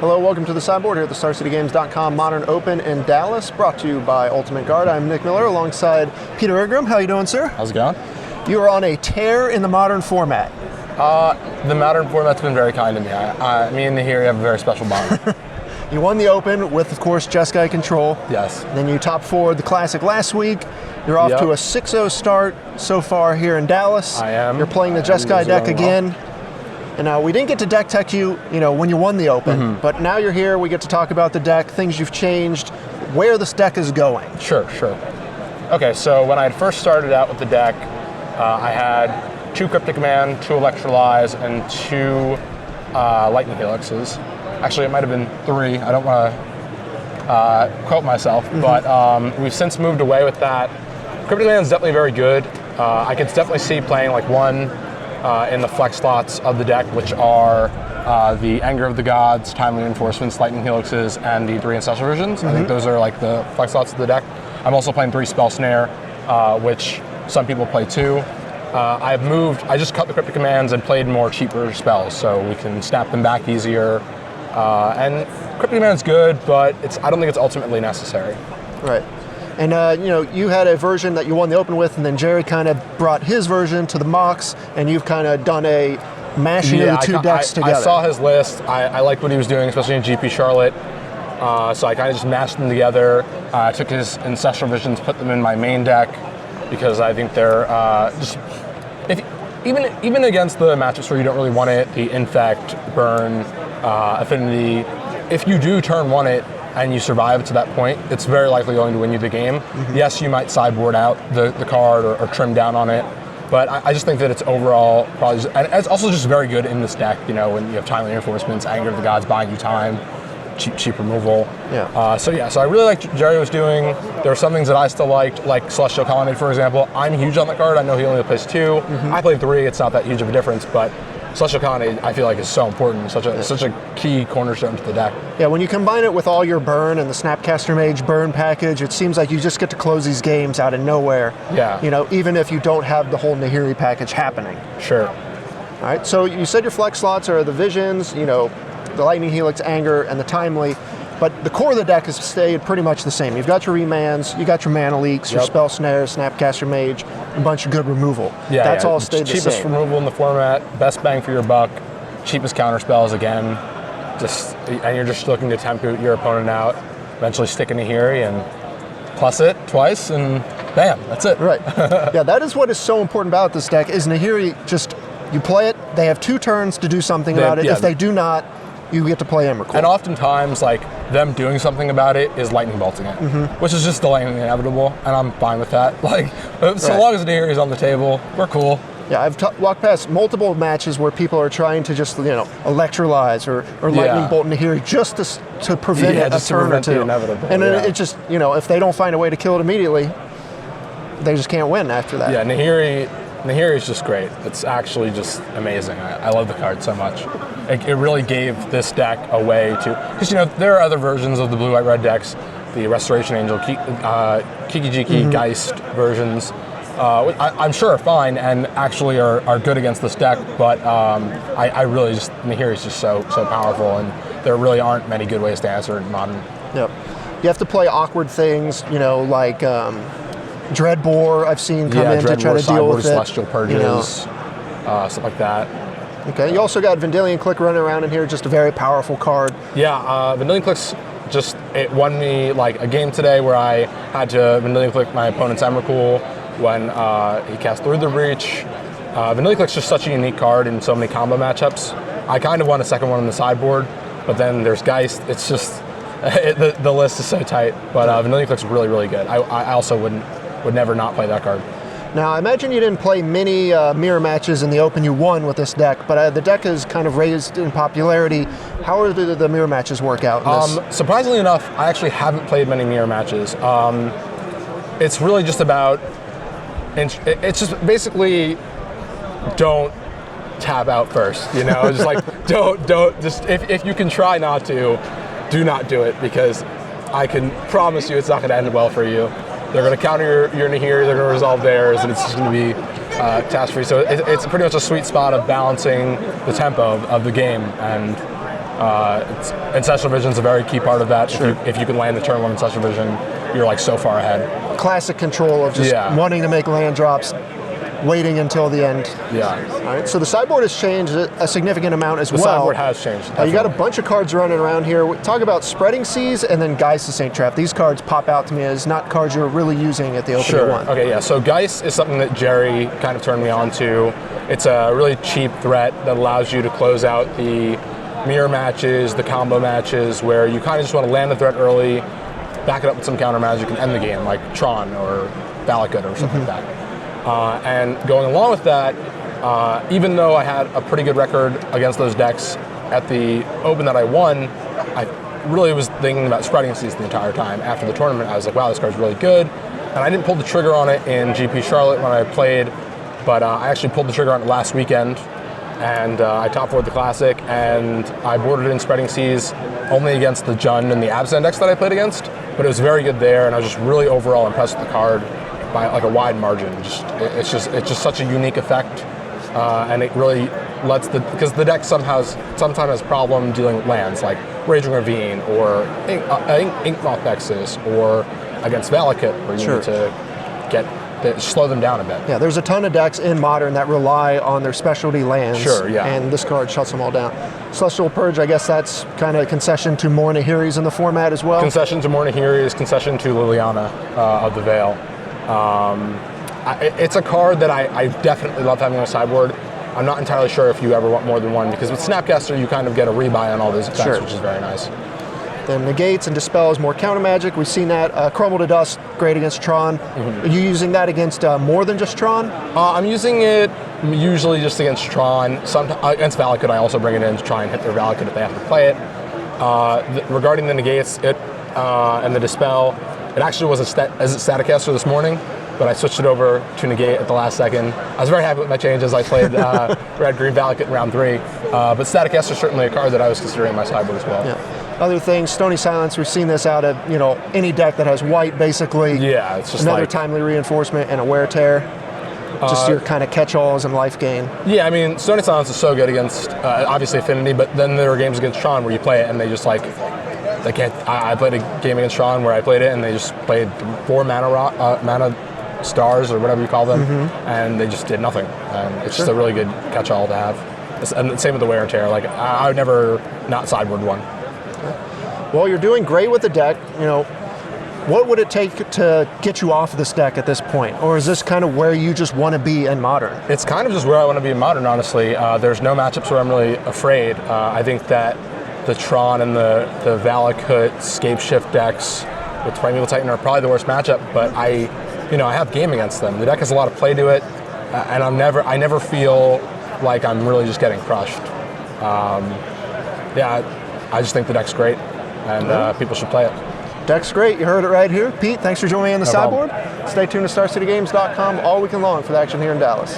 Hello, welcome to the sideboard here at the StarCityGames.com Modern Open in Dallas, brought to you by Ultimate Guard. I'm Nick Miller alongside Peter Ingram. How you doing, sir? How's it going? You are on a tear in the Modern format. The Modern format's been very kind to me. Me and Nahiri have a very special bond. You won the Open with, of course, Jeskai control. Yes. Then you top forward the Classic last week. You're off to a 6-0 start so far here in Dallas. I am. You're playing the Jeskai deck again. And we didn't get to deck tech you, when you won the Open, but now you're here, we get to talk about the deck, things you've changed, where this deck is going. Sure. Okay, so when I had first started out with the deck, I had 2 Cryptic Command, 2 Electrolyze, and 2 Lightning Helixes. Actually, it might have been 3. I don't want to quote myself, but we've since moved away with that. Cryptic Command is definitely very good. I could definitely see playing like one in the flex slots of the deck, which are the Anger of the Gods, Timely Reinforcements, Lightning Helixes, and the 3 Ancestral Visions. I think those are like the flex slots of the deck. I'm also playing 3 Spell Snare, which some people play too. I just cut the Cryptic Commands and played more cheaper spells, so we can snap them back easier. And Cryptic Command's good, but I don't think it's ultimately necessary. Right. And, you had a version that you won the Open with, and then Jerry kind of brought his version to the mocks, and you've kind of done a mashing of the 2 decks together. I saw his list. I liked what he was doing, especially in GP Charlotte. So I kind of just mashed them together. I took his Ancestral Visions, put them in my main deck, because I think they're even against the matchups where you don't really want it, the Infect, Burn, Affinity, if you do turn 1 it, and you survive to that point, it's very likely going to win you the game. Yes, you might sideboard out the card or trim down on it, but I just think that it's overall probably, and it's also just very good in this deck, when you have Timely Reinforcements, Anger of the Gods buying you time, cheap removal. So I really liked what Jerry was doing. There were some things that I still liked, like Celestial Colonnade, for example. I'm huge on that card. I know he only plays 2. I played 3, it's not that huge of a difference, but Celestial Colonnade, I feel like, is so important, such a key cornerstone to the deck. Yeah, when you combine it with all your burn and the Snapcaster Mage burn package, it seems like you just get to close these games out of nowhere. Yeah. Even if you don't have the whole Nahiri package happening. Sure. All right, so you said your flex slots are the Visions, the Lightning Helix, Anger, and the Timely, but the core of the deck has stayed pretty much the same. You've got your remands, you got your mana leaks, your spell snares, Snapcaster Mage, a bunch of good removal. That's all stayed the same. Cheapest removal in the format, best bang for your buck, cheapest counter spells again. And you're just looking to tempt your opponent out, eventually stick in Nahiri and plus it twice, and bam, that's it. Right. Yeah, that is what is so important about this deck, is Nahiri you play it, they have 2 turns to do something about it. If they do not, you get to play Emrakul. And oftentimes, them doing something about it is lightning bolting it, which is just delaying the inevitable, and I'm fine with that. So long as Nahiri is on the table, we're cool. Yeah, I've walked past multiple matches where people are trying to just, electrolyze or lightning bolt Nahiri just to prevent a turn or 2. The inevitable. And it just, if they don't find a way to kill it immediately, they just can't win after that. Yeah, Nahiri is just great. It's actually just amazing. I love the card so much. It really gave this deck a way to, because there are other versions of the blue, white, red decks, the Restoration Angel, Kiki-Jiki, Geist versions, I'm sure are fine and actually are good against this deck, but I really just, Nahiri is just so powerful, and there really aren't many good ways to answer it in Modern. Yep. You have to play awkward things, like Dreadbore, I've seen come in to try to deal with it. Celestial Purges, stuff like that. Okay, you also got Vendilion Click running around in here, just a very powerful card. Yeah, Vendilion Click's it won me a game today where I had to Vendilion Click my opponent's Emrakul when he cast Through the Breach. Vendilion Click's just such a unique card in so many combo matchups. I kind of want a second one on the sideboard, but then there's Geist. It's just, the list is so tight, but Vendilion Click's really, really good. I also would never not play that card. Now, I imagine you didn't play many mirror matches in the Open you won with this deck, but the deck is kind of raised in popularity. How do the mirror matches work out in this? Surprisingly enough, I actually haven't played many mirror matches. It's really just about, it's just basically don't tab out first, just don't, just if you can try not to, do not do it, because I can promise you it's not going to end well for you. They're going to counter your Nahiri, they're going to resolve theirs, and it's just going to be task free. So it's pretty much a sweet spot of balancing the tempo of the game, and Ancestral Vision is a very key part of that. Sure. If you can land the turn one Ancestral Vision, you're like so far ahead. Classic control of just wanting to make land drops, waiting until the end. Yeah. All right. So the sideboard has changed a significant amount as well. The sideboard has changed. You got a bunch of cards running around here. Talk about Spreading Seas and then Geist the Saint Trap. These cards pop out to me as not cards you're really using at the opening one. Okay, yeah. So Geist is something that Jerry kind of turned me on to. It's a really cheap threat that allows you to close out the mirror matches, the combo matches, where you kind of just want to land the threat early, back it up with some counter magic, and end the game, like Tron or Valakut or something like that. And going along with that, even though I had a pretty good record against those decks at the Open that I won, I really was thinking about Spreading Seas the entire time. After the tournament, I was like, wow, this card's really good. And I didn't pull the trigger on it in GP Charlotte when I played, but I actually pulled the trigger on it last weekend. And I top 4'd the Classic, and I boarded in Spreading Seas only against the Jund and the Absent decks that I played against, but it was very good there, and I was just really overall impressed with the card by like a wide margin. It's just such a unique effect, and it really lets because the deck sometimes has problem dealing with lands like Raging Ravine or Inkmoth Nexus or against Valakut, where you need to slow them down a bit. Yeah, there's a ton of decks in Modern that rely on their specialty lands. Sure, yeah. And this card shuts them all down. Celestial Purge, I guess that's kind of a concession to more Nahiris in the format as well. Concession to more Nahiris, concession to Liliana of the Veil. It's a card that I definitely love having on a sideboard. I'm not entirely sure if you ever want more than one, because with Snapcaster you kind of get a rebuy on all those effects, which is very nice. Then negates and dispels more counter magic. We've seen that. Crumble to Dust, great against Tron. Are you using that against more than just Tron? I'm using it usually just against Tron. Sometimes against Valakut, I also bring it in to try and hit their Valakut if they have to play it. Regarding the negates and the dispel, it actually was as a Staticaster this morning, but I switched it over to negate at the last second. I was very happy with my changes. I played Red-Green Valakut in round 3, but Staticaster is certainly a card that I was considering in my sideboard as well. Yeah. Other things, Stony Silence, we've seen this out of any deck that has white, basically. Yeah, it's just another like timely reinforcement and a wear tear. Just your kind of catch-alls and life gain. Yeah, I mean, Stony Silence is so good against obviously Affinity, but then there are games against Tron where you play it and they just they can't. I played a game against Tron where I played it and they just played 4 mana stars or whatever you call them, and they just did nothing. And it's just a really good catch-all to have. And same with the wear and tear. Like I would never not sideboard one. Well, you're doing great with the deck. What would it take to get you off of this deck at this point? Or is this kind of where you just want to be in Modern? It's kind of just where I want to be in Modern, honestly. There's no matchups where I'm really afraid. I think that the Tron and the Valakut Scape Shift decks with Primeval Titan are probably the worst matchup, but I have game against them. The deck has a lot of play to it, and I never feel like I'm really just getting crushed. I just think the deck's great, and people should play it. Deck's great. You heard it right here. Pete, thanks for joining me on the sideboard. Stay tuned to StarCityGames.com all weekend long for the action here in Dallas.